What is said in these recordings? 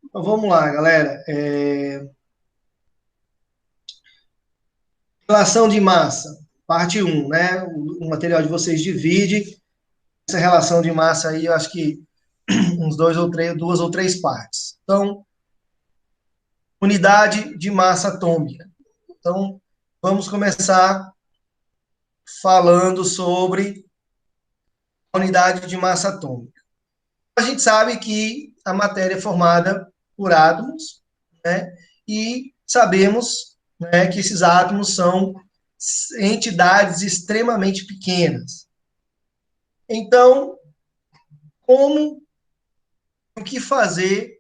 Então, vamos lá, galera. Relação de massa, parte um, né? O material de vocês divide essa relação de massa aí, eu acho que uns dois ou três, duas ou três partes. Então, unidade de massa atômica. Então, vamos começar falando sobre a unidade de massa atômica. A gente sabe que a matéria é formada por átomos, né? E sabemos, né, que esses átomos são entidades extremamente pequenas. Então, como o que fazer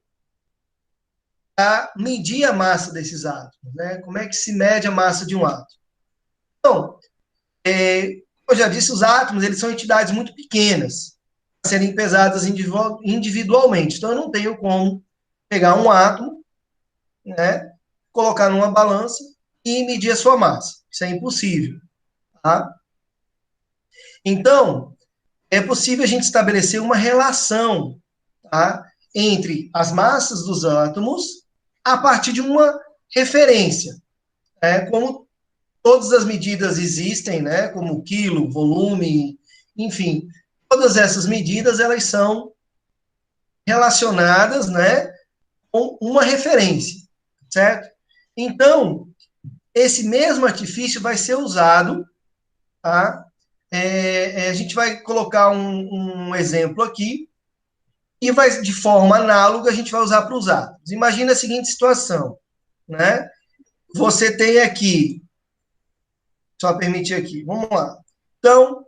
para medir a massa desses átomos, né? Como é que se mede a massa de um átomo? Então, como eu já disse, os átomos eles são entidades muito pequenas a serem pesadas individualmente. Então, eu não tenho como pegar um átomo, né, colocar numa balança e medir a sua massa. Isso é impossível, tá? Então, é possível a gente estabelecer uma relação, tá, entre as massas dos átomos a partir de uma referência, né? Como todas as medidas existem, né? Como quilo, volume, enfim, todas essas medidas elas são relacionadas, né, com uma referência, certo? Então, esse mesmo artifício vai ser usado, tá? A gente vai colocar um exemplo aqui e vai, de forma análoga, a gente vai usar para os átomos. Imagina a seguinte situação, né? Você tem aqui, só permitir aqui, vamos lá. Então,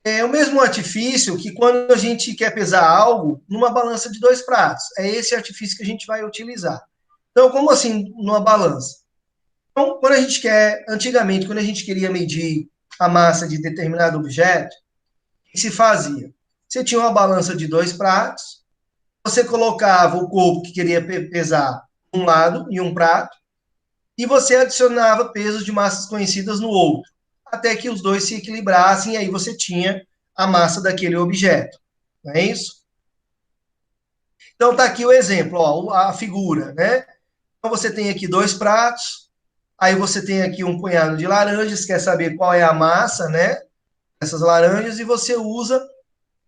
é o mesmo artifício que quando a gente quer pesar algo numa balança de dois pratos. É esse artifício que a gente vai utilizar. Então, como assim numa balança? Então, quando a gente quer, antigamente, quando a gente queria medir a massa de determinado objeto, o que se fazia? Você tinha uma balança de dois pratos, você colocava o corpo que queria pesar um lado em um prato, e você adicionava pesos de massas conhecidas no outro, até que os dois se equilibrassem, e aí você tinha a massa daquele objeto. Não é isso? Então tá aqui o exemplo, ó, a figura, né? Então você tem aqui dois pratos, aí você tem aqui um punhado de laranjas, quer saber qual é a massa, né? Essas laranjas, e você usa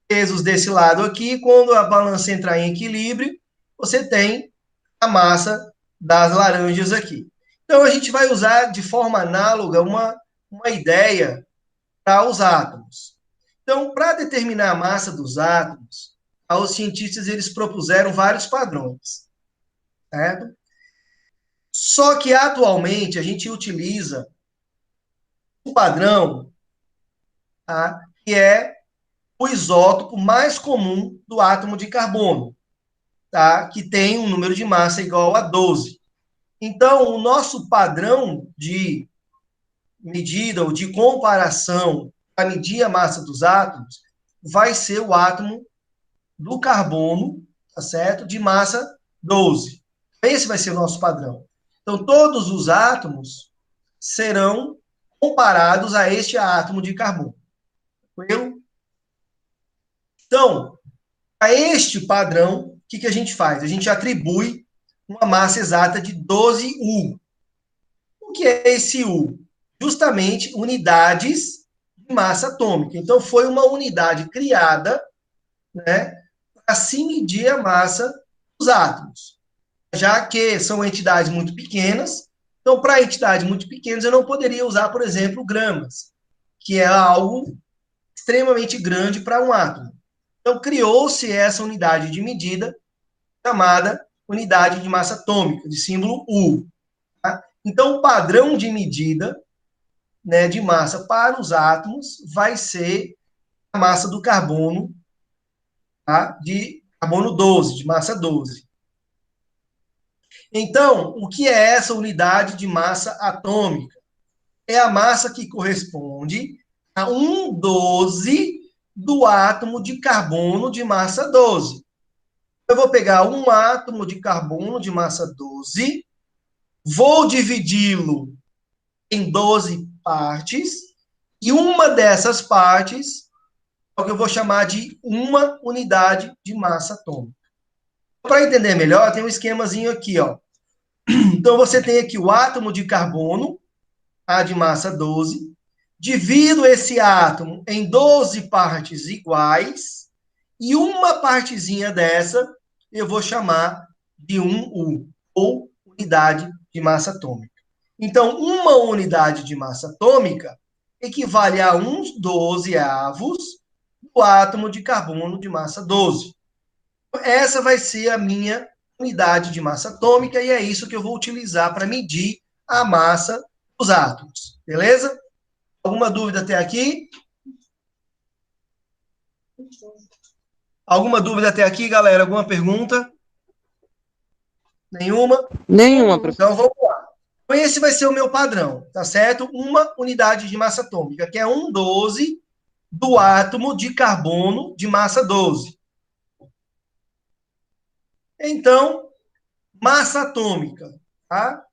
pesos desse lado aqui, quando a balança entrar em equilíbrio, você tem a massa das laranjas aqui. Então, a gente vai usar de forma análoga uma ideia para os átomos. Então, para determinar a massa dos átomos, os cientistas eles propuseram vários padrões, certo? Só que atualmente a gente utiliza um padrão, tá, que é o isótopo mais comum do átomo de carbono, tá, que tem um número de massa igual a 12. Então, o nosso padrão de medida ou de comparação para medir a massa dos átomos vai ser o átomo do carbono, tá certo? De massa 12. Esse vai ser o nosso padrão. Então, todos os átomos serão comparados a este átomo de carbono. Tranquilo? Então, a este padrão, o que a gente faz? A gente atribui uma massa exata de 12U. O que é esse U? Justamente unidades de massa atômica. Então, foi uma unidade criada, né, para se medir a massa dos átomos, já que são entidades muito pequenas. Então, para entidades muito pequenas, eu não poderia usar, por exemplo, gramas, que é algo extremamente grande para um átomo. Então, criou-se essa unidade de medida chamada unidade de massa atômica, de símbolo U. Tá? Então, o padrão de medida, né, de massa para os átomos vai ser a massa do carbono, tá? De carbono 12, de massa 12. Então, o que é essa unidade de massa atômica? É a massa que corresponde a 1/12 do átomo de carbono de massa 12. Eu vou pegar um átomo de carbono de massa 12, vou dividi-lo em 12 partes, e uma dessas partes é o que eu vou chamar de uma unidade de massa atômica. Para entender melhor, tem um esquemazinho aqui, ó. Então, você tem aqui o átomo de carbono, A de massa 12, divido esse átomo em 12 partes iguais, e uma partezinha dessa eu vou chamar de 1U, ou unidade de massa atômica. Então, uma unidade de massa atômica equivale a uns 12 avos do átomo de carbono de massa 12. Essa vai ser a minha unidade de massa atômica, e é isso que eu vou utilizar para medir a massa dos átomos. Beleza? Alguma dúvida até aqui? Alguma dúvida até aqui, galera? Alguma pergunta? Nenhuma? Nenhuma, professor. Então vamos lá. Então, esse vai ser o meu padrão, tá certo? Uma unidade de massa atômica, que é 1,12 do átomo de carbono de massa 12. Então, massa atômica, tá?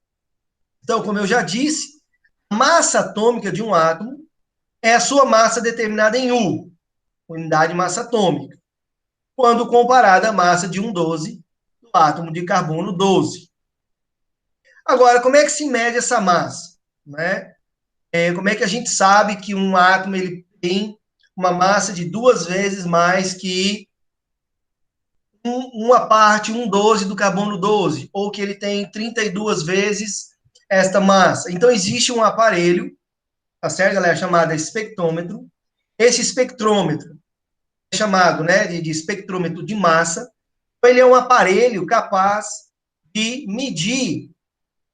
Então, como eu já disse, a massa atômica de um átomo é a sua massa determinada em U, unidade de massa atômica, quando comparada à massa de 1,12 do átomo de carbono 12. Agora, como é que se mede essa massa? Né? Como é que a gente sabe que um átomo ele tem uma massa de 2 vezes mais que uma parte, 1,12 do carbono 12, ou que ele tem 32 vezes esta massa? Então, existe um aparelho, tá certo, galera, chamado espectrômetro. Esse espectrômetro é chamado, né, de espectrômetro de massa. Então, ele é um aparelho capaz de medir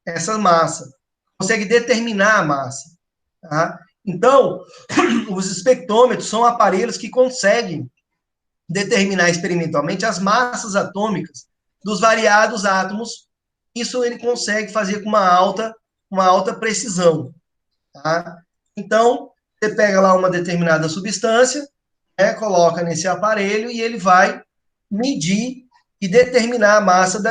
essa massa, consegue determinar a massa. Tá? Então, os espectrômetros são aparelhos que conseguem determinar experimentalmente as massas atômicas dos variados átomos. Isso ele consegue fazer com uma alta precisão. Tá? Então, você pega lá uma determinada substância, né, coloca nesse aparelho e ele vai medir e determinar a massa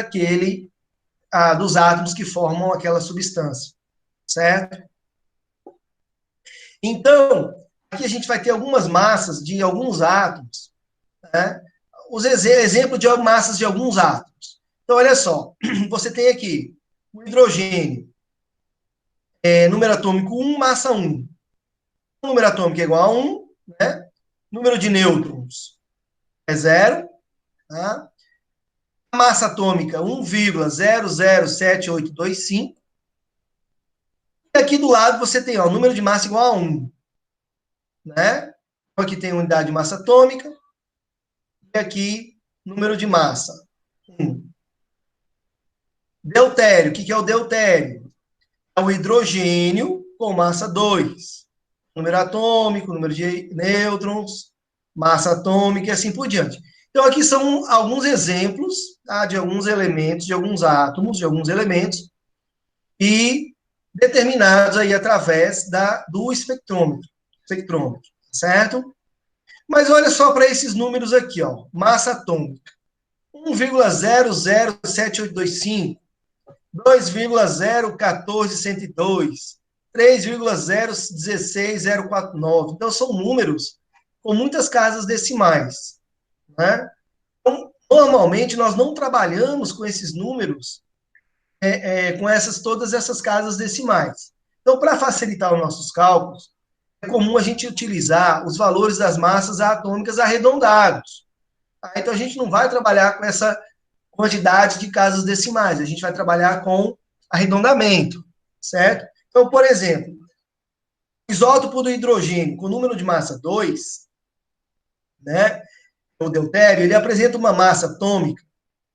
dos átomos que formam aquela substância, certo? Então, aqui a gente vai ter algumas massas de alguns átomos, né? Os exemplos de massas de alguns átomos. Então, olha só, você tem aqui o hidrogênio, número atômico 1, massa 1. O número atômico é igual a 1, né? Número de nêutrons é 0, tá? A massa atômica 1,007825. E aqui do lado você tem o número de massa igual a 1, né? Então, aqui tem unidade de massa atômica, e aqui número de massa 1. Deutério, o que é o deutério? É o hidrogênio com massa 2. Número atômico, número de nêutrons, massa atômica e assim por diante. Então, aqui são alguns exemplos, tá, de alguns elementos, de alguns átomos, de alguns elementos, e determinados aí através do espectrômetro, certo? Mas olha só para esses números aqui, ó. Massa atômica: 1,007825, 2,014102, 3,016049. Então, são números com muitas casas decimais, né? Então, normalmente, nós não trabalhamos com esses números, com todas essas casas decimais. Então, para facilitar os nossos cálculos, é comum a gente utilizar os valores das massas atômicas arredondados. Tá? Então, a gente não vai trabalhar com essa quantidade de casas decimais, a gente vai trabalhar com arredondamento, certo? Então, por exemplo, o isótopo do hidrogênio com número de massa 2, né, o deutério, ele apresenta uma massa atômica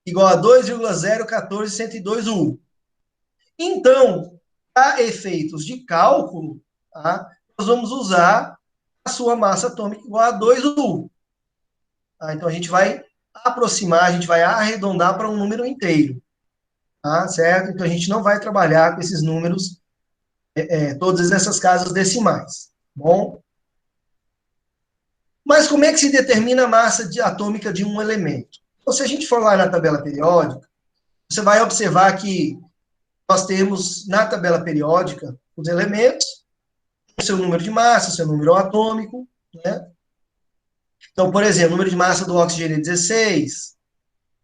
igual a 2,014102 U. Então, para efeitos de cálculo, tá, nós vamos usar a sua massa atômica igual a 2U. Tá? Então, a gente vai aproximar, a gente vai arredondar para um número inteiro. Tá? Certo? Então, a gente não vai trabalhar com esses números, todas essas casas decimais. Bom? Mas como é que se determina a massa atômica de um elemento? Então, se a gente for lá na tabela periódica, você vai observar que nós temos na tabela periódica os elementos, o seu número de massa, o seu número atômico, né? Então, por exemplo, o número de massa do oxigênio é 16,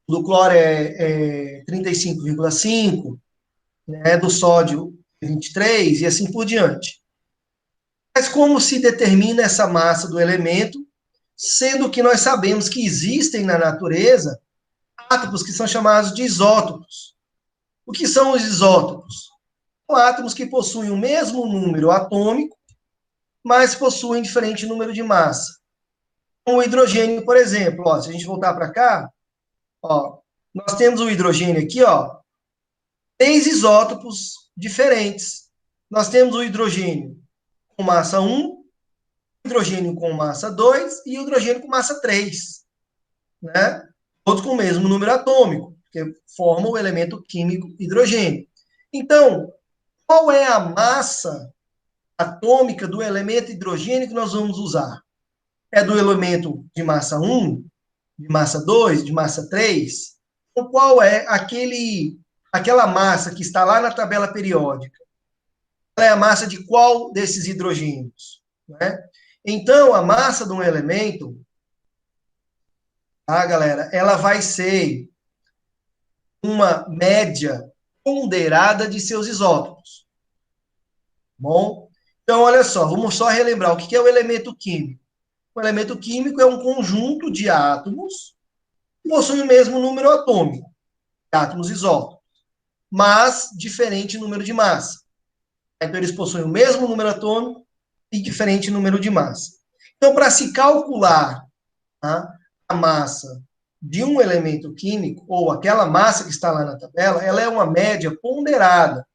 do cloro é 35,5, né, do sódio 23 e assim por diante. Mas como se determina essa massa do elemento, sendo que nós sabemos que existem na natureza átomos que são chamados de isótopos. O que são os isótopos? São átomos que possuem o mesmo número atômico, mas possuem diferente número de massa. O hidrogênio, por exemplo, ó, se a gente voltar para cá, ó, nós temos o hidrogênio aqui, ó, 3 isótopos diferentes. Nós temos o hidrogênio com massa 1, hidrogênio com massa 2 e hidrogênio com massa 3, né? Todos com o mesmo número atômico, que formam o elemento químico hidrogênio. Então, qual é a massa atômica do elemento hidrogênio que nós vamos usar? É do elemento de massa 1, de massa 2, de massa 3? Então, qual é aquela massa que está lá na tabela periódica? Ela é a massa de qual desses hidrogênios? Né? Então, a massa de um elemento, tá, galera, ela vai ser uma média ponderada de seus isótopos. Bom? Então, olha só, vamos só relembrar o que é o elemento químico. O elemento químico é um conjunto de átomos que possuem o mesmo número atômico, átomos isótopos, mas diferente número de massa. Então, eles possuem o mesmo número atômico e diferente número de massa. Então, para se calcular, tá, a massa de um elemento químico, ou aquela massa que está lá na tabela, ela é uma média ponderada.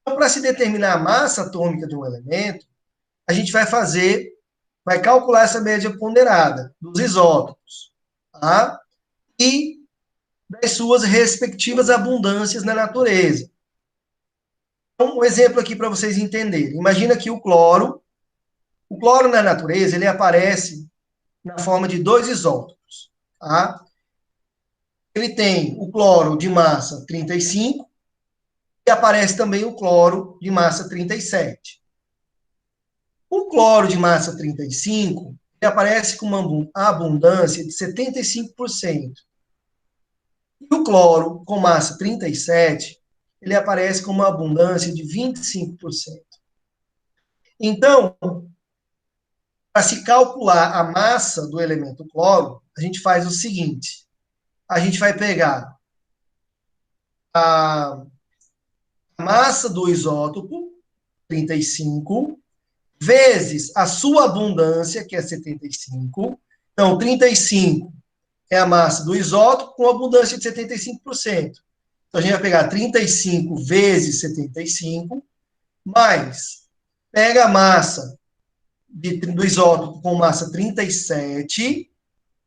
Então, para se determinar a massa atômica de um elemento, a gente vai calcular essa média ponderada dos isótopos, tá? E das suas respectivas abundâncias na natureza. Então, um exemplo aqui para vocês entenderem. Imagina que o cloro na natureza, ele aparece na forma de 2 isótopos, tá? Ele tem o cloro de massa 35 e aparece também o cloro de massa 37. O cloro de massa 35, ele aparece com uma abundância de 75%. E o cloro com massa 37, ele aparece com uma abundância de 25%. Então, para se calcular a massa do elemento cloro, a gente faz o seguinte: a gente vai pegar a massa do isótopo, 35, vezes a sua abundância, que é 75. Então, 35 é a massa do isótopo com abundância de 75%. Então, a gente vai pegar 35 vezes 75, mais pega a massa do isótopo com massa 37,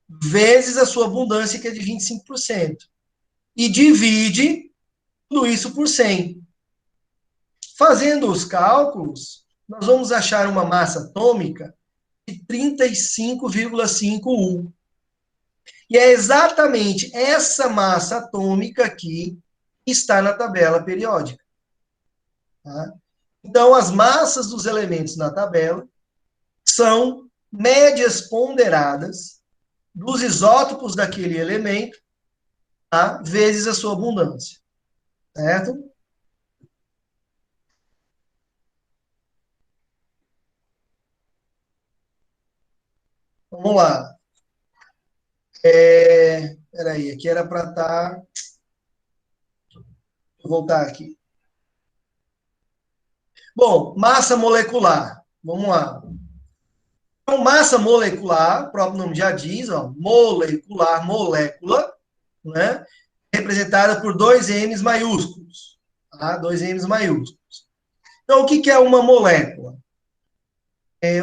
vezes a sua abundância, que é de 25%. E divide tudo isso por 100. Fazendo os cálculos, nós vamos achar uma massa atômica de 35,5 U. E é exatamente essa massa atômica aqui que está na tabela periódica. Tá? Então, as massas dos elementos na tabela são médias ponderadas dos isótopos daquele elemento, tá? Vezes a sua abundância. Certo? Vamos lá. Peraí, aqui era para estar. Vou voltar aqui. Bom, massa molecular. Vamos lá. Então, massa molecular, o próprio nome já diz, ó, molecular, molécula, né? Representada por 2 M's maiúsculos. Tá? 2 M's maiúsculos. Então, o que é uma molécula?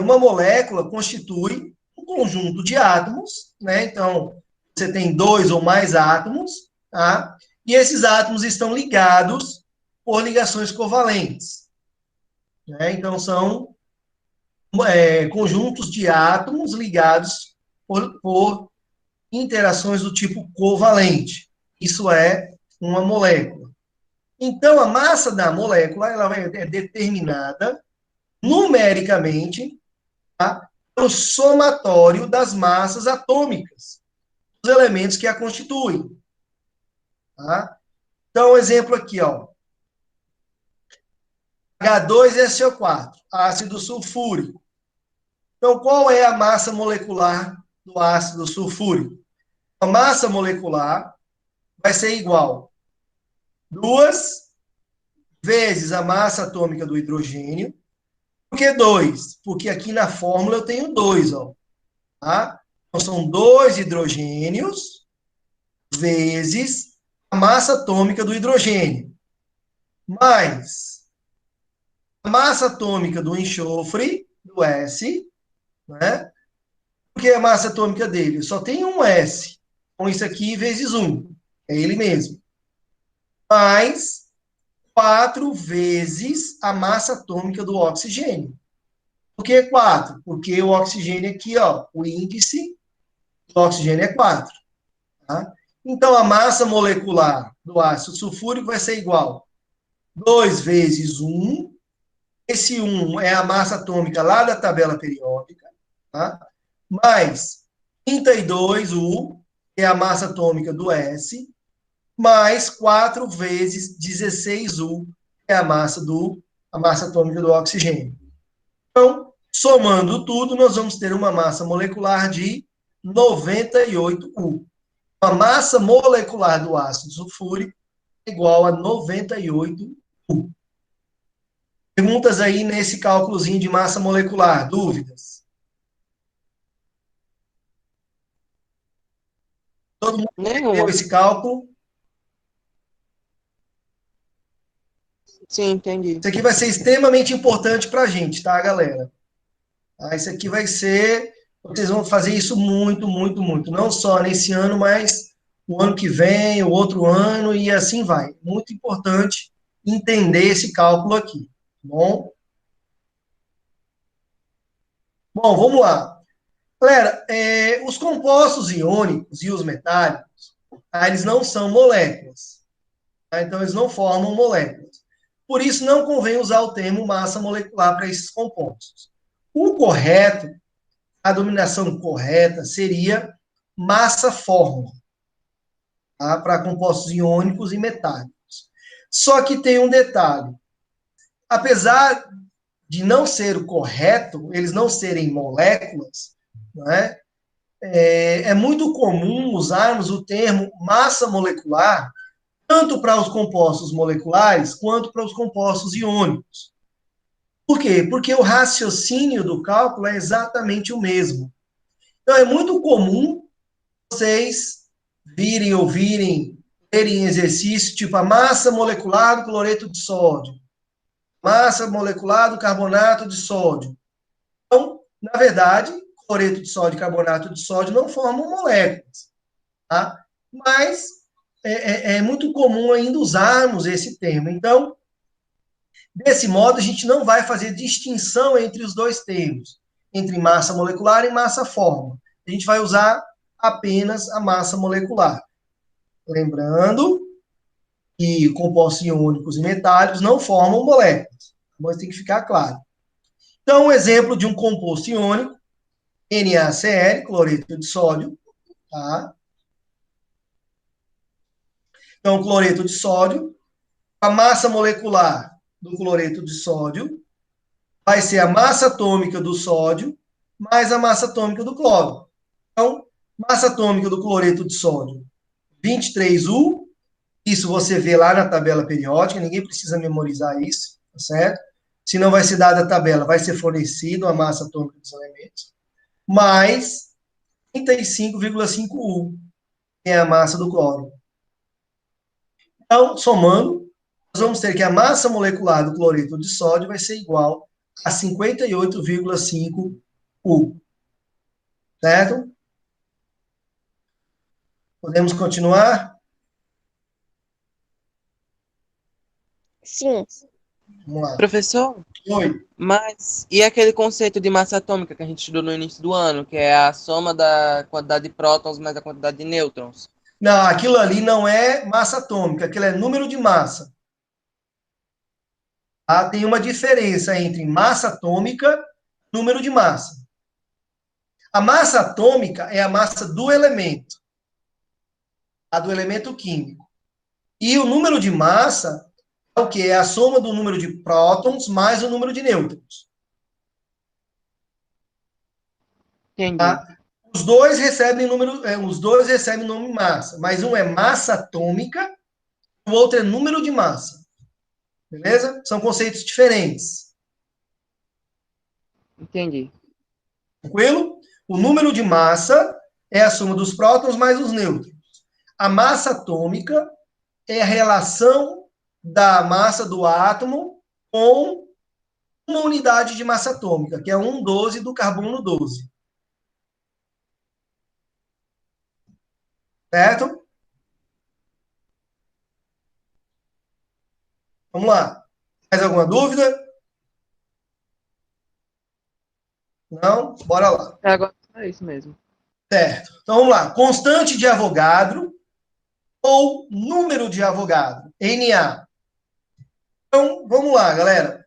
Uma molécula constitui um conjunto de átomos, né? Então, você tem 2 ou mais átomos, tá? E esses átomos estão ligados por ligações covalentes. Né? Então, são conjuntos de átomos ligados por interações do tipo covalente. Isso é uma molécula. Então, a massa da molécula ela é determinada numericamente, tá, pelo somatório das massas atômicas os elementos que a constituem. Tá? Então, exemplo aqui, ó. H2SO4, ácido sulfúrico. Então, qual é a massa molecular do ácido sulfúrico? A massa molecular vai ser igual a 2 vezes a massa atômica do hidrogênio. Por que 2? Porque aqui na fórmula eu tenho 2, ó. Tá? Então, são 2 hidrogênios vezes a massa atômica do hidrogênio, mais a massa atômica do enxofre, do S, né? Porque a massa atômica dele só tem um S. Então, isso aqui vezes 1. É ele mesmo. Mais 4 vezes a massa atômica do oxigênio. Por que 4? Porque o oxigênio aqui, ó, o índice do oxigênio é 4. Tá? Então, a massa molecular do ácido sulfúrico vai ser igual a 2 vezes 1. Esse 1 é a massa atômica lá da tabela periódica, tá? Mais 32U, que é a massa atômica do S, mais 4 vezes 16U, que é a massa atômica do oxigênio. Então, somando tudo, nós vamos ter uma massa molecular de 98U. A massa molecular do ácido sulfúrico é igual a 98U. Perguntas aí nesse cálculozinho de massa molecular, dúvidas? Todo mundo entendeu Nenhuma. esse cálculo? Sim, entendi. Isso aqui vai ser extremamente importante para a gente, tá, galera? Tá? Isso aqui vai ser. Vocês vão fazer isso muito, muito, muito. Não só nesse ano, mas o ano que vem, o outro ano, e assim vai. Muito importante entender esse cálculo aqui. Tá bom? Bom, vamos lá. Galera, os compostos iônicos e os metálicos, eles não são moléculas. Tá? Então, eles não formam moléculas. Por isso, não convém usar o termo massa molecular para esses compostos. O correto, a dominação correta, seria massa-fórmula, tá? Para compostos iônicos e metálicos. Só que tem um detalhe. Apesar de não ser o correto, eles não serem moléculas, né? É muito comum usarmos o termo massa molecular tanto para os compostos moleculares quanto para os compostos iônicos. Por quê? Porque o raciocínio do cálculo é exatamente o mesmo. Então, é muito comum vocês virem, ouvirem, lerem exercícios tipo a massa molecular do cloreto de sódio, massa molecular do carbonato de sódio. Então, na verdade, cloreto de sódio e carbonato de sódio não formam moléculas, tá? Mas é muito comum ainda usarmos esse termo. Então, desse modo, a gente não vai fazer distinção entre os dois termos, entre massa molecular e massa-forma. A gente vai usar apenas a massa molecular. Lembrando que compostos iônicos e metálicos não formam moléculas. Mas tem que ficar claro. Então, um exemplo de um composto iônico, NaCl, cloreto de sódio, tá? Então, cloreto de sódio, a massa molecular do cloreto de sódio vai ser a massa atômica do sódio mais a massa atômica do cloro. Então, massa atômica do cloreto de sódio, 23U. Isso você vê lá na tabela periódica, ninguém precisa memorizar isso, tá certo? Se não vai ser dada a tabela, vai ser fornecido a massa atômica dos elementos, mais 35,5U, que é a massa do cloro. Então, somando, nós vamos ter que a massa molecular do cloreto de sódio vai ser igual a 58,5U. Certo? Podemos continuar? Sim. Vamos lá. Professor, Oi. mas e aquele conceito de massa atômica que a gente estudou no início do ano, que é a soma da quantidade de prótons mais a quantidade de nêutrons? Não, aquilo ali não é massa atômica, aquilo é número de massa. Tá? Tem uma diferença entre massa atômica e número de massa. A massa atômica é a massa do elemento. a do elemento químico. E o número de massa é o quê? É a soma do número de prótons mais o número de nêutrons. Entendi. Tá? Os dois recebem nome massa, mas um é massa atômica, o outro é número de massa. Beleza? São conceitos diferentes. Entendi. Tranquilo? O número de massa é a soma dos prótons mais os nêutrons. A massa atômica é a relação da massa do átomo com uma unidade de massa atômica, que é 1,12 do carbono 12. Certo? Vamos lá. Mais alguma dúvida? Não? Bora lá. Agora é isso mesmo. Certo. Então vamos lá. Constante de Avogadro ou número de Avogadro, Na. Então, vamos lá, galera.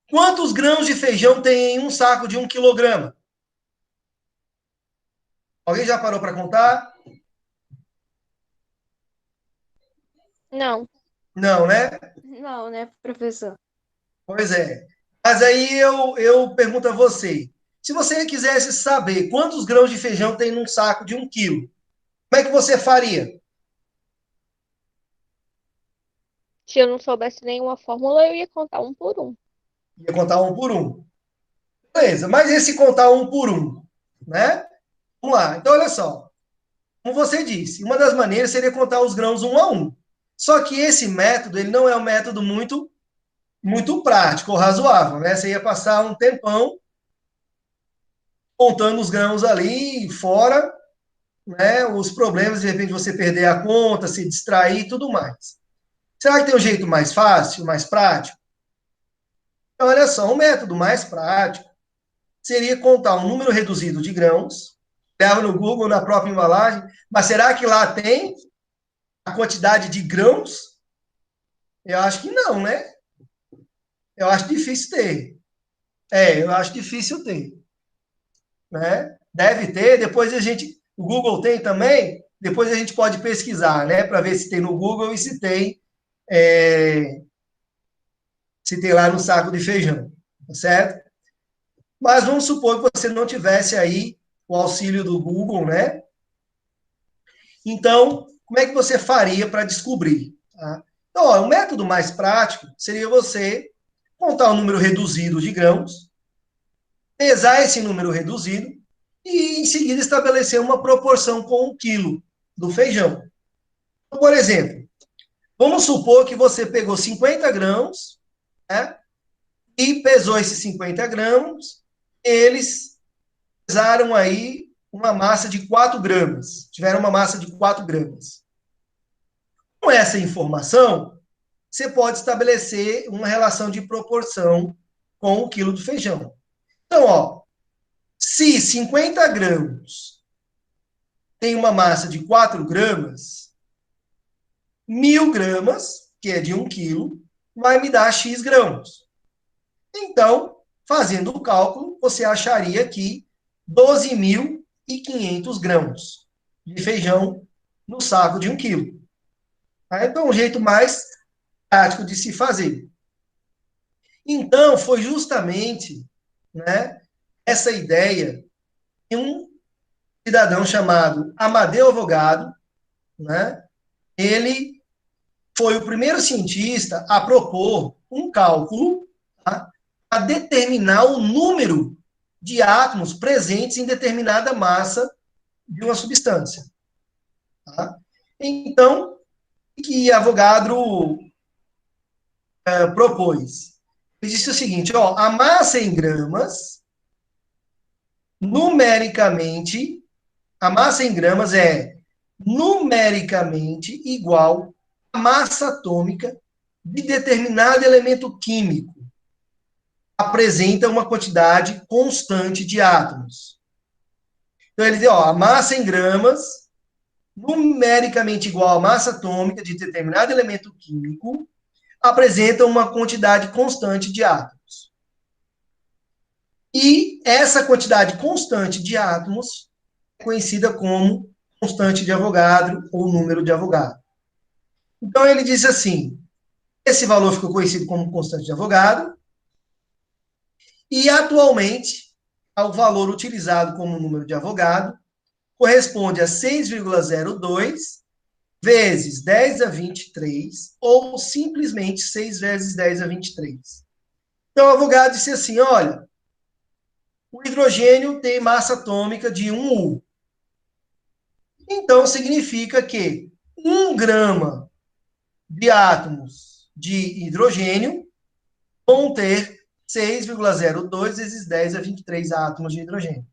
Quantos grãos de feijão tem em um saco de 1 quilograma? Alguém já parou para contar? Não, Não, né? não, né, professor? Pois é. Mas aí eu pergunto a você. Se você quisesse saber quantos grãos de feijão tem num saco de 1 quilo, como é que você faria? Se eu não soubesse nenhuma fórmula, eu ia contar um por um. Ia contar um por um. Beleza, mas esse contar um por um, né? Vamos lá. Então, olha só. Como você disse, uma das maneiras seria contar os grãos um a um. Só que esse método, ele não é um método muito prático ou razoável, né? Você ia passar um tempão contando os grãos ali fora, né? Os problemas, de repente, você perder a conta, se distrair e tudo mais. Será que tem um jeito mais fácil, mais prático? Então, olha só, um método mais prático seria contar um número reduzido de grãos, leva no Google, na própria embalagem, mas será que lá tem a quantidade de grãos? Eu acho que não, né? Eu acho difícil ter. Eu acho difícil ter. Né? Deve ter, depois a gente. O Google tem também, depois a gente pode pesquisar, né? Para ver se tem no Google e se tem lá no saco de feijão, tá certo? Mas vamos supor que você não tivesse aí o auxílio do Google, né? Então, como é que você faria para descobrir? Tá? Então, ó, o método mais prático seria você contar um número reduzido de grãos, pesar esse número reduzido e, em seguida, estabelecer uma proporção com 1 quilo do feijão. Então, por exemplo, vamos supor que você pegou 50 grãos, né, e pesou esses 50 grãos, eles pesaram aí uma massa de 4 gramas, tiveram uma massa de 4 gramas. Com essa informação, você pode estabelecer uma relação de proporção com o quilo do feijão. Então, ó, se 50 grãos tem uma massa de 4 gramas, 1.000 gramas, que é de 1 quilo, vai me dar X grãos. Então, fazendo o cálculo, você acharia que 12.500 grãos de feijão no saco de 1 quilo. Então, um jeito mais prático de se fazer. Então, foi justamente, né, essa ideia de um cidadão chamado Amadeu Avogado, né? Ele foi o primeiro cientista a propor um cálculo, tá, a determinar o número de átomos presentes em determinada massa de uma substância. Tá? Então, o que Avogadro propôs? Ele disse o seguinte, ó, a massa em gramas, numericamente, a massa em gramas é numericamente igual à massa atômica de determinado elemento químico. Apresenta uma quantidade constante de átomos. Então, ele diz, ó, a massa em gramas, numericamente igual à massa atômica de determinado elemento químico, apresenta uma quantidade constante de átomos. E essa quantidade constante de átomos é conhecida como constante de Avogadro ou número de Avogadro. Então, ele disse assim, esse valor ficou conhecido como constante de Avogadro, e, atualmente, o valor utilizado como número de Avogadro corresponde a 6,02 vezes 10 a 23, ou simplesmente 6 vezes 10 a 23. Então, o Avogadro disse assim, olha, o hidrogênio tem massa atômica de 1 U. Então, significa que 1 grama de átomos de hidrogênio vão ter 6,02 vezes 10 a 23 átomos de hidrogênio.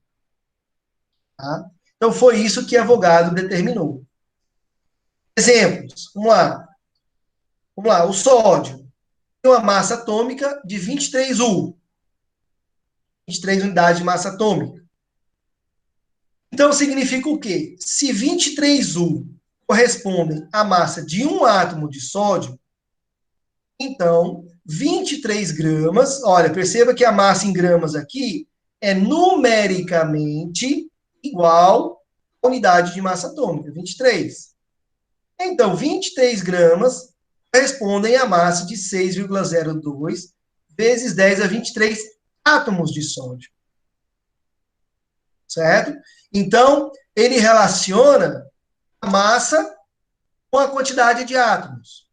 Tá? Então, foi isso que Avogadro determinou. Exemplos. Vamos lá. Vamos lá. O sódio tem uma massa atômica de 23 U. 23 unidades de massa atômica. Então, significa o quê? Se 23 U correspondem à massa de um átomo de sódio, então, 23 gramas, olha, perceba que a massa em gramas aqui é numericamente igual à unidade de massa atômica, 23. Então, 23 gramas correspondem à massa de 6,02 vezes 10 a 23 átomos de sódio. Certo? Então, ele relaciona a massa com a quantidade de átomos.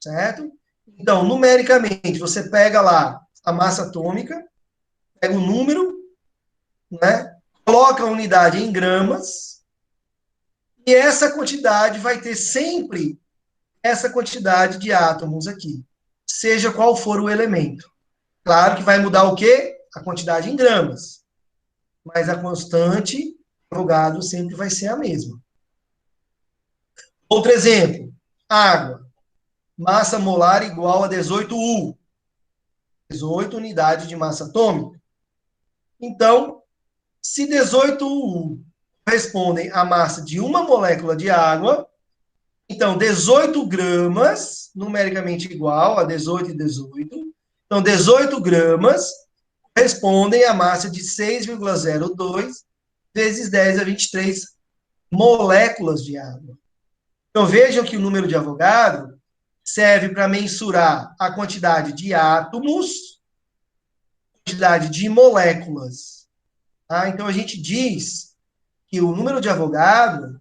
Certo? Então, numericamente, você pega lá a massa atômica, pega o número, né? Coloca a unidade em gramas, e essa quantidade vai ter sempre essa quantidade de átomos aqui, seja qual for o elemento. Claro que vai mudar o quê? A quantidade em gramas. Mas a constante, Avogadro, sempre vai ser a mesma. Outro exemplo, água. Massa molar igual a 18 U. 18 unidades de massa atômica. Então, se 18 U correspondem à massa de uma molécula de água, então 18 gramas, numericamente igual a 18 e 18, então 18 gramas correspondem à massa de 6,02 vezes 10 a 23 moléculas de água. Então vejam que o número de Avogadro serve para mensurar a quantidade de átomos, quantidade de moléculas. Tá? Então a gente diz que o número de Avogadro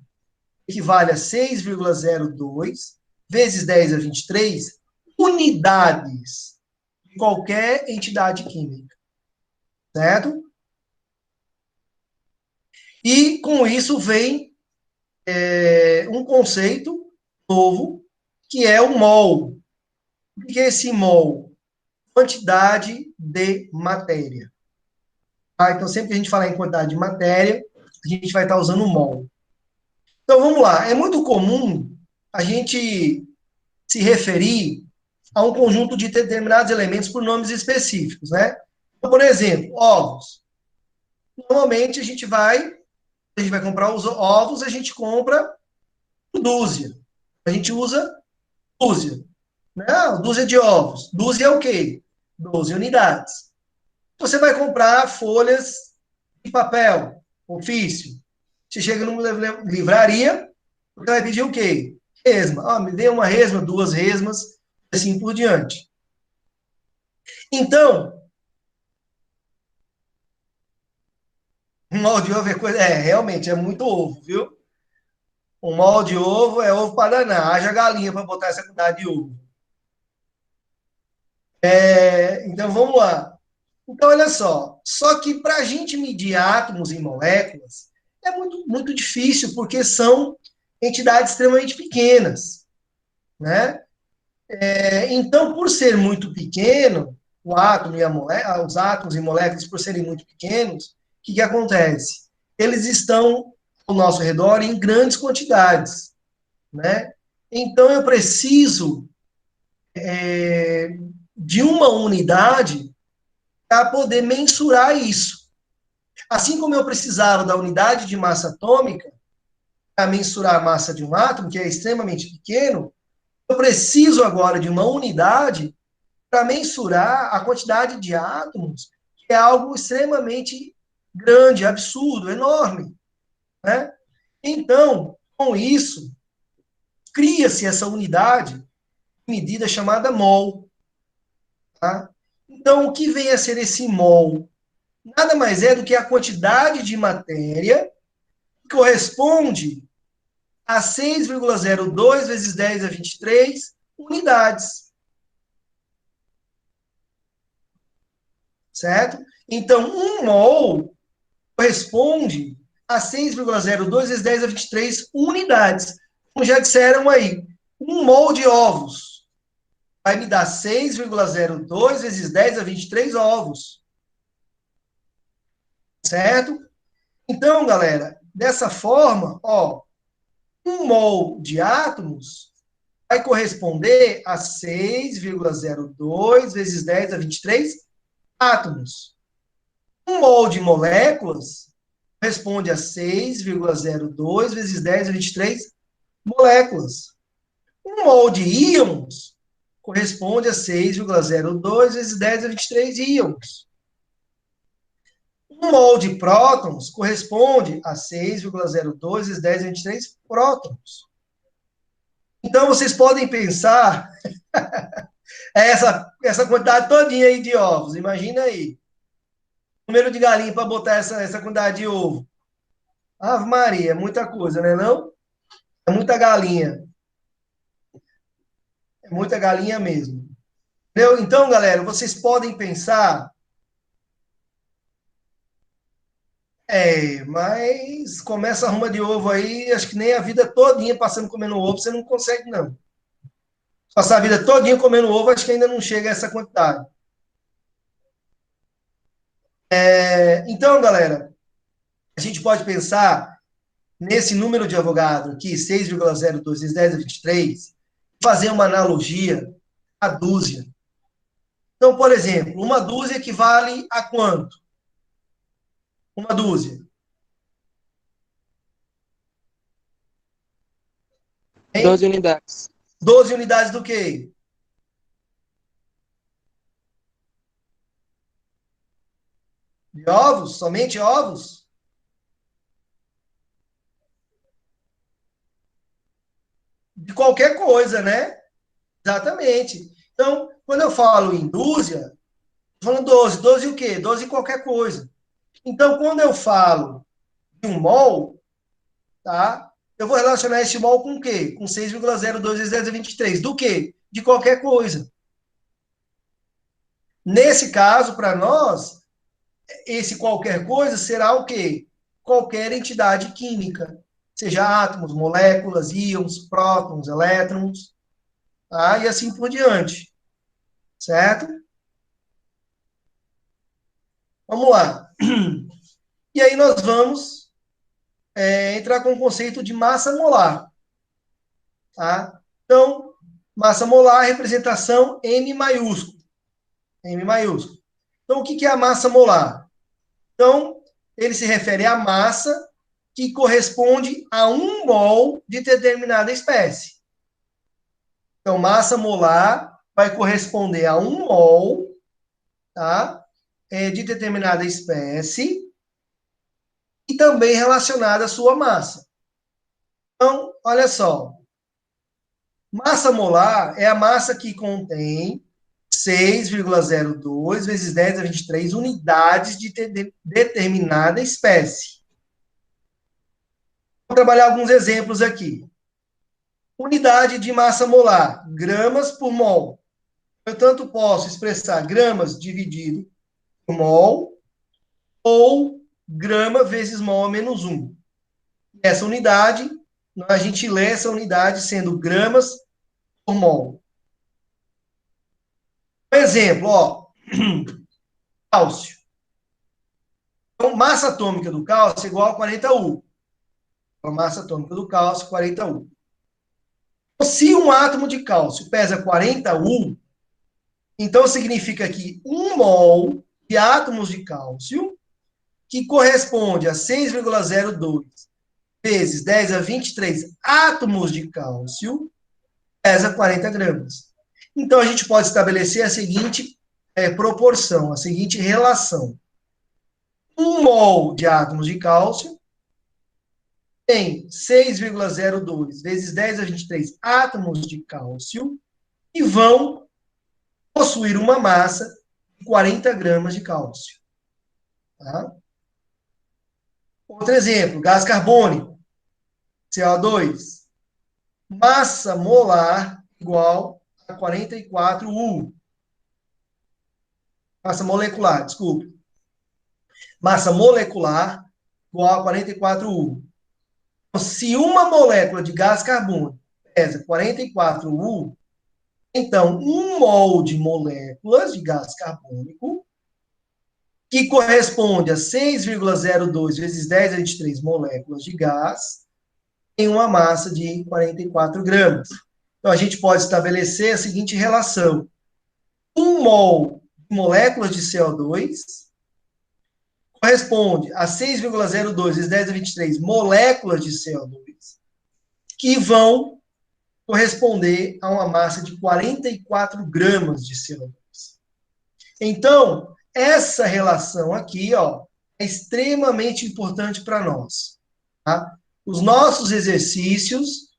equivale a 6,02 vezes 10 a 23 unidades de qualquer entidade química. Certo? E com isso vem um conceito novo, que é o mol. O que é esse mol? Quantidade de matéria. Então, sempre que a gente falar em quantidade de matéria, a gente vai estar usando o mol. Então, vamos lá. É muito comum a gente se referir a um conjunto de determinados elementos por nomes específicos, né? Então, por exemplo, ovos. Normalmente, a gente vai comprar os ovos, a gente compra dúzia. A gente usa dúzia. Não, dúzia de ovos. Dúzia é o quê? 12 unidades. Você vai comprar folhas de papel, ofício. Você chega numa livraria, você vai pedir o quê? Resma. Me dê uma resma, 2 resmas, assim por diante. Então, um molde de ovo é coisa... realmente, é muito ovo, viu? Um molde de ovo é ovo para danar. Haja galinha para botar essa quantidade de ovo. Então, vamos lá. Então, olha só que para a gente medir átomos e moléculas é muito, muito difícil, porque são entidades extremamente pequenas, né? Então, por ser muito pequeno, o átomo e os átomos e moléculas, por serem muito pequenos, o que acontece? Eles estão ao nosso redor em grandes quantidades, né? Então, eu preciso de uma unidade para poder mensurar isso. Assim como eu precisava da unidade de massa atômica para mensurar a massa de um átomo, que é extremamente pequeno, eu preciso agora de uma unidade para mensurar a quantidade de átomos, que é algo extremamente grande, absurdo, enorme. Né? Então, com isso, cria-se essa unidade de medida chamada mol. Tá? Então, o que vem a ser esse mol? Nada mais é do que a quantidade de matéria que corresponde a 6,02 vezes 10 a 23 unidades. Certo? Então, 1 mol corresponde a 6,02 vezes 10 a 23 unidades. Como já disseram aí, 1 mol de ovos vai me dar 6,02 vezes 10 a 23 ovos. Certo? Então, galera, dessa forma, ó, 1 mol de átomos vai corresponder a 6,02 vezes 10 a 23 átomos. 1 mol de moléculas corresponde a 6,02 vezes 10 a 23 moléculas. 1 mol de íons corresponde a 6,02 vezes 10 a 23 íons. 1 mol de prótons corresponde a 6,02 vezes 10 a 23 prótons. Então, vocês podem pensar essa quantidade todinha aí de ovos. Imagina aí. O número de galinha para botar essa quantidade de ovo. Ave Maria, é muita coisa, né não? É muita galinha. É muita galinha mesmo. Entendeu? Então, galera, vocês podem pensar. Mas começa a arruma de ovo aí, acho que nem a vida todinha passando comendo ovo, você não consegue, não. Passar a vida todinha comendo ovo, acho que ainda não chega a essa quantidade. Então, galera, a gente pode pensar nesse número de Avogadro aqui, 6,02 vezes 10 a 23, fazer uma analogia à dúzia. Então, por exemplo, uma dúzia equivale a quanto? Uma dúzia. 12 unidades. 12 unidades do quê? De ovos? Somente ovos? De qualquer coisa, né? Exatamente. Então, quando eu falo em dúzia, estou falando 12. 12 o quê? 12 qualquer coisa. Então, quando eu falo de um mol, tá? Eu vou relacionar esse mol com o quê? Com 6,02 vezes 10 a 23. Do quê? De qualquer coisa. Nesse caso, para nós, esse qualquer coisa será o quê? Qualquer entidade química. Seja átomos, moléculas, íons, prótons, elétrons, tá? E assim por diante. Certo? Vamos lá. E aí nós vamos entrar com o conceito de massa molar. Tá? Então, massa molar, representação M maiúsculo. M maiúsculo. Então, o que é a massa molar? Então, ele se refere à massa que corresponde a 1 mol de determinada espécie. Então, massa molar vai corresponder a 1 mol, tá? De determinada espécie e também relacionada à sua massa. Então, olha só. Massa molar é a massa que contém 6,02 vezes 10 a 23 unidades de determinada espécie. Vou trabalhar alguns exemplos aqui. Unidade de massa molar, gramas por mol. Eu tanto posso expressar gramas dividido por mol ou grama vezes mol menos 1. Essa unidade, a gente lê essa unidade sendo gramas por mol. Um exemplo, ó, cálcio. Então, massa atômica do cálcio é igual a 40U. A massa atômica do cálcio, 40U. Então, se um átomo de cálcio pesa 40U, então significa que 1 mol de átomos de cálcio, que corresponde a 6,02 vezes 10 a 23 átomos de cálcio, pesa 40 gramas. Então, a gente pode estabelecer a seguinte proporção, a seguinte relação. 1 mol de átomos de cálcio tem 6,02 vezes 10 a 23 átomos de cálcio e vão possuir uma massa de 40 gramas de cálcio. Tá? Outro exemplo, gás carbônico, CO2, massa molar igual a 44 U. Massa molecular, desculpe. Massa molecular igual a 44 U. Então, se uma molécula de gás carbônico pesa 44 U, então 1 mol de moléculas de gás carbônico, que corresponde a 6,02 vezes 10 a 23 moléculas de gás, tem uma massa de 44 gramas. Então, a gente pode estabelecer a seguinte relação. 1 mol de moléculas de CO2 corresponde a 6,02 vezes 10 a 23 moléculas de CO2, que vão corresponder a uma massa de 44 gramas de CO2. Então, essa relação aqui, ó, é extremamente importante para nós. Tá? Os nossos exercícios,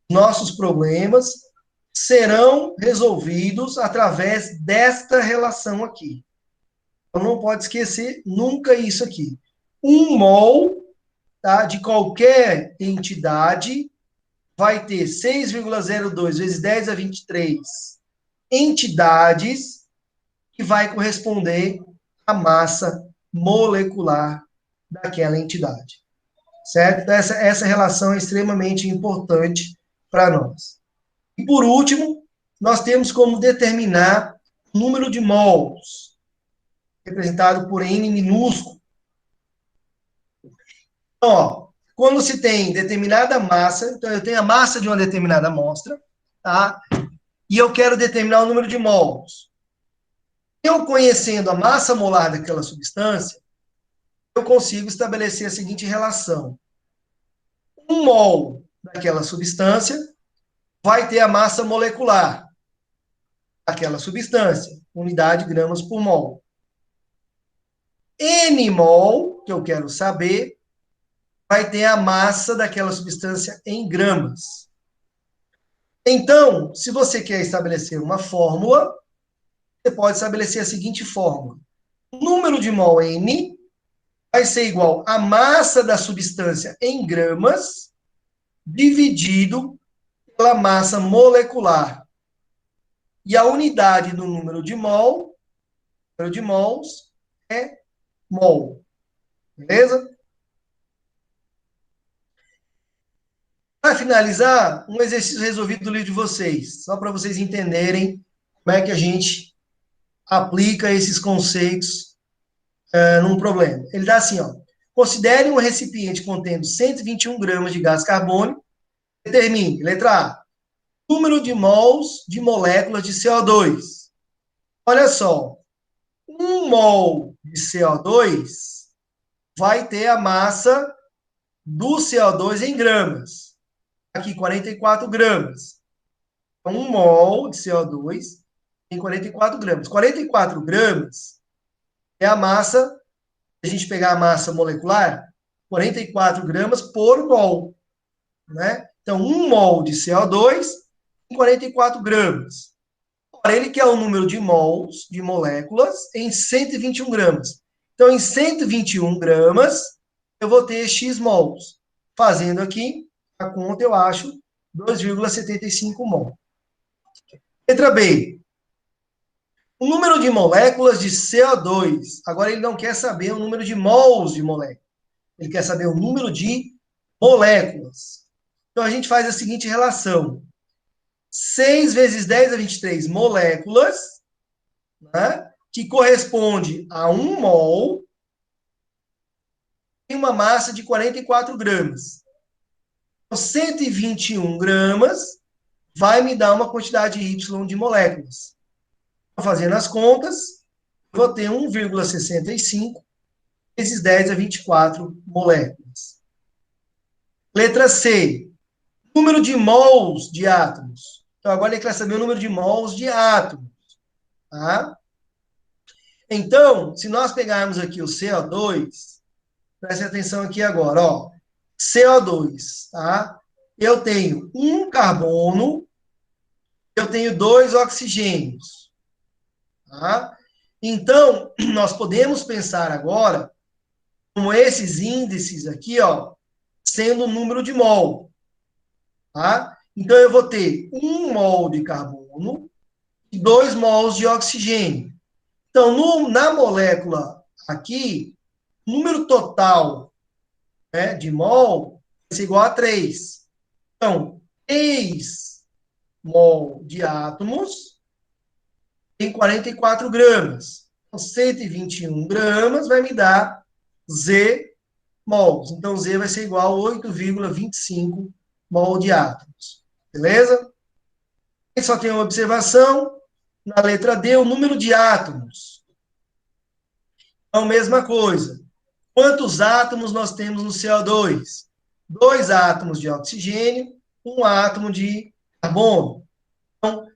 nossos problemas serão resolvidos através desta relação aqui. Então, não pode esquecer nunca isso aqui. 1 mol, tá, de qualquer entidade vai ter 6,02 vezes 10 a 23 entidades que vai corresponder à massa molecular daquela entidade. Certo? Então, essa relação é extremamente importante para nós. E, por último, nós temos como determinar o número de mols, representado por N minúsculo. Então, ó, quando se tem determinada massa, então eu tenho a massa de uma determinada amostra, tá? E eu quero determinar o número de mols. Eu conhecendo a massa molar daquela substância, eu consigo estabelecer a seguinte relação. 1 mol daquela substância vai ter a massa molecular daquela substância, unidade gramas por mol. N mol, que eu quero saber, vai ter a massa daquela substância em gramas. Então, se você quer estabelecer uma fórmula, você pode estabelecer a seguinte fórmula. O número de mol N vai ser igual à massa da substância em gramas dividido pela massa molecular. E a unidade do número de mols é mol. Beleza? Para finalizar, um exercício resolvido do livro de vocês, só para vocês entenderem como é que a gente aplica esses conceitos num problema. Ele dá assim, ó. Considere um recipiente contendo 121 gramas de gás carbônico. Determine, letra A, número de mols de moléculas de CO2. Olha só, 1 mol de CO2 vai ter a massa do CO2 em gramas. Aqui, 44 gramas. Então, 1 mol de CO2 tem 44 gramas. 44 gramas é a massa, se a gente pegar a massa molecular, 44 gramas por mol. Né? Então, 1 mol de CO2 tem 44 gramas. Agora, ele quer o número de mols, de moléculas, em 121 gramas. Então, em 121 gramas, eu vou ter X mols. Fazendo aqui a conta, eu acho 2,75 mol. Letra B. O número de moléculas de CO2. Agora, ele não quer saber o número de mols de molécula. Ele quer saber o número de moléculas. Então, a gente faz a seguinte relação. 6 vezes 10 a 23 moléculas, né, que corresponde a 1 mol, tem uma massa de 44 gramas. Então, 121 gramas vai me dar uma quantidade Y de moléculas. Fazendo as contas, vou ter 1,65 vezes 10 a 24 moléculas. Letra C. Número de mols de átomos. Então, agora ele quer saber o número de mols de átomos. Tá? Então, se nós pegarmos aqui o CO2, preste atenção aqui agora, ó. CO2, tá? Eu tenho um carbono, eu tenho 2 oxigênios, tá? Então, nós podemos pensar agora como esses índices aqui, ó, sendo o número de mol, tá? Então, eu vou ter 1 mol de carbono e 2 mols de oxigênio. Então, na molécula aqui, o número total, né, de mol vai ser igual a 3. Então, 3 mol de átomos tem 44 gramas. Então, 121 gramas vai me dar Z mols. Então, Z vai ser igual a 8,25 mol de átomos. Beleza? E só tem uma observação. Na letra D, o número de átomos. Então, mesma coisa. Quantos átomos nós temos no CO2? 2 átomos de oxigênio, 1 átomo de carbono. Então,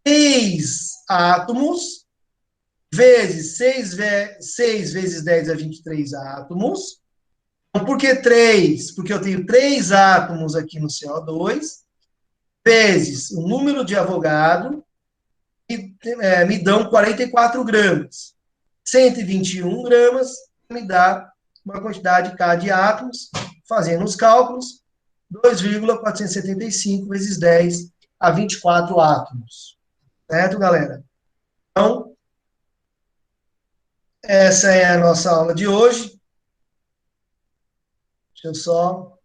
6 átomos vezes 6 vezes 10 é 23 átomos. Então, por que 3? Porque eu tenho 3 átomos aqui no CO2, vezes o número de Avogadro, me dão 44 gramas. 121 gramas me dá uma quantidade K de átomos, fazendo os cálculos, 2,475 vezes 10 a 24 átomos. Certo, galera? Então, essa é a nossa aula de hoje. Deixa eu só